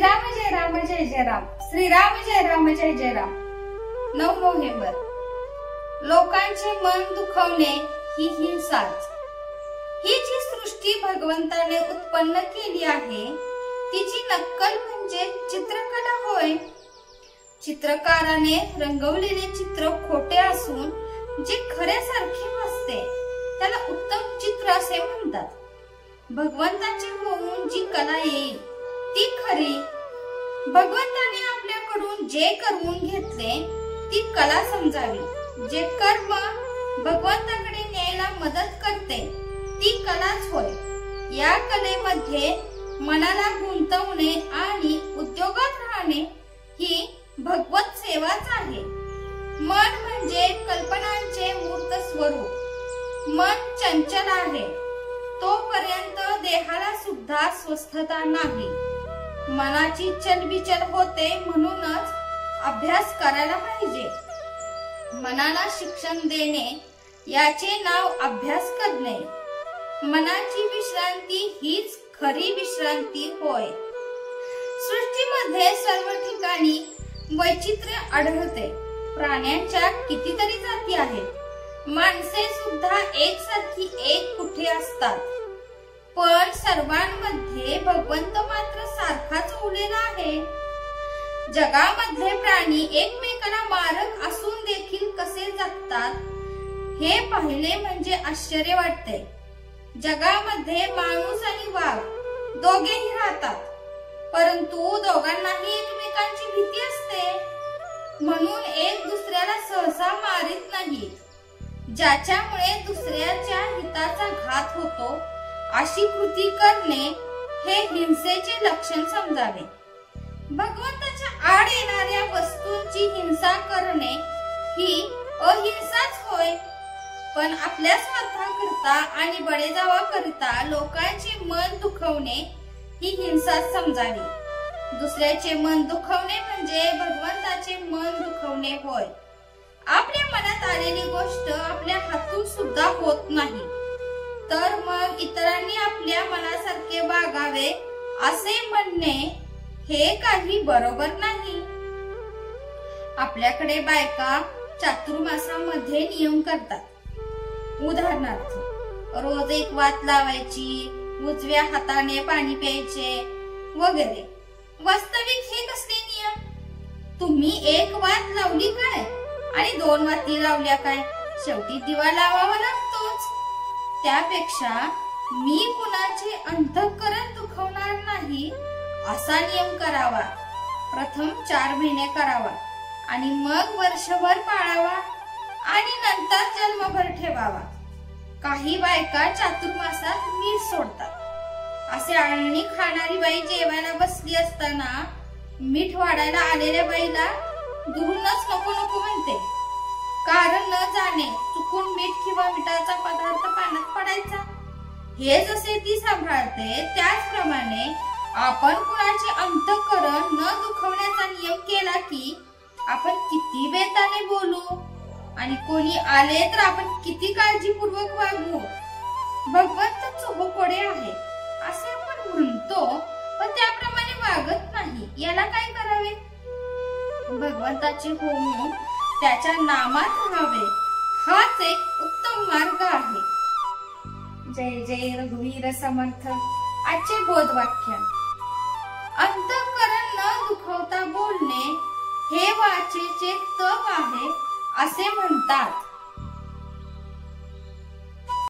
श्रीराम जय राम जय जय राम, श्रीराम जय राम जय जय Ram. 9 November, लोकांचे मन दुखवणे ही हिंसाच। ही जी सृष्टी भगवंताने उत्पन्न केली आहे तिची नक्कल म्हणजे चित्रकला होय। चित्रकाराने रंगवलेले चित्र खोटे असून जे खऱ्यासारखे नसते त्याला उत्तम चित्र असे म्हणतात। भगवंताची होऊन जी कला येईल ती खरी। भगवंताने आपल्याकडून जे करवून घेतले ती कला समजावी। जे कर्म भगवंताकडे न्यायला मदत करते ती कलाच होय। या कलेमध्ये मनाला गुंतवणे आणि उद्योगात राहणे ही भगवत सेवाच आहे। मन म्हणजे कल्पनांचे मूर्त स्वरूप। मन चंचल आहे, तोपर्यंत देहाला सुद्धा स्वस्थता नाही। मनाची चलबिचल होते, म्हणूनच अभ्यास करायला पाहिजे। मनाला शिक्षण देणे याचे नाव अभ्यास करणे। मनाची विश्रांती हीच खरी विश्रांती होय। सृष्टीमध्ये सर्व ठिकाणी वैचित्र्य आढळते। प्राण्यांच्या कितीतरी जाती आहेत, माणसे सुद्धा एकसारखी एक कुठे असतात, पण सर्वांमध्ये भगवंत मात्र सारखाच उरलेला आहे। जगामधले प्राणी एकमेकाला मारक असून देखील कसे जगतात हे पाहिले म्हणजे आश्चर्य वाटते। जगामध्ये माणूस आणि वाघ दोघेही राहतात, परंतु दोघांनाही एकमेकांची भीती असते, म्हणून एक दुसऱ्याला सहसा मारित नाहीत। ज्याच्यामुळे दुसऱ्याच्या हिताचा घात होतो अशी कृती करणे हे हिंसेचे लक्षण समजावे। भगवंताच्या आड येणाऱ्या वस्तूंची हिंसा करणे ही अहिंसाच होय। पण आपल्या स्वार्थाकरिता आणि बळेजावाकरिता लोकांचे मन दुखवणे ही हिंसाच समजावी। दुसऱ्याचे मन दुखवणे म्हणजे भगवंताचे मन दुखवणे होय। आपल्या मनात आलेली गोष्ट आपल्या हातून सुद्धा होत नाही, तर मग इतरांनी आपल्या मनासारखे वागावे असे म्हणणे हे काही बरोबर नाही। आपल्याकडे बायका चातुर्मासामध्ये नियम करतात। उदाहरणार्थ, रोज एक वात लावायची, उजव्या हाताने पाणी प्यायचे वगैरे। वास्तविक हे कसले नियम? तुम्ही एक वात लावली काय आणि 2 वाती लावल्या काय? शेवटी दिवा लावावा लागतोच। त्यापेक्षा मी कुणाचे अंतःकरण दुखवणार नाही असा नियम करावा। प्रथम 4 महिने करावा आणि मग वर्षभर पाळावा आणि नंतर जन्मभर ठेवावा। काही बायका चातुर्मासात मीठ सोडतात। असे अळणी खाणारी बाई जेवायला बसली असताना मीठ वाढायला आलेल्या बाईला दुरूनच नको नको म्हणते, कारण न जाणे चुकून मीठ किंवा मिठाचा पदार्थ पाण्यात पडायचा। हे जसे ती सांभाळते त्याचप्रमाणे आपण कुणाचे अंतःकरण न दुखवण्याचा नियम केला की आपण किती बेताने बोलू आणि कोणी आले तर आपण किती काळजीपूर्वक वागू। भगवंत चोहोकडे आहे असे आपण म्हणतो, पण त्याप्रमाणे वागत नाही। याला काय करावे? भगवंताचे होऊन त्याच्या नामात राहावे, हाच एक उत्तम मार्ग आहे। जय जय रघुवीर समर्थ। आजचे बोधवाक्य, अंतःकरण न दुखवता बोलणे हे वाचेचे तप आहे असे म्हणतात।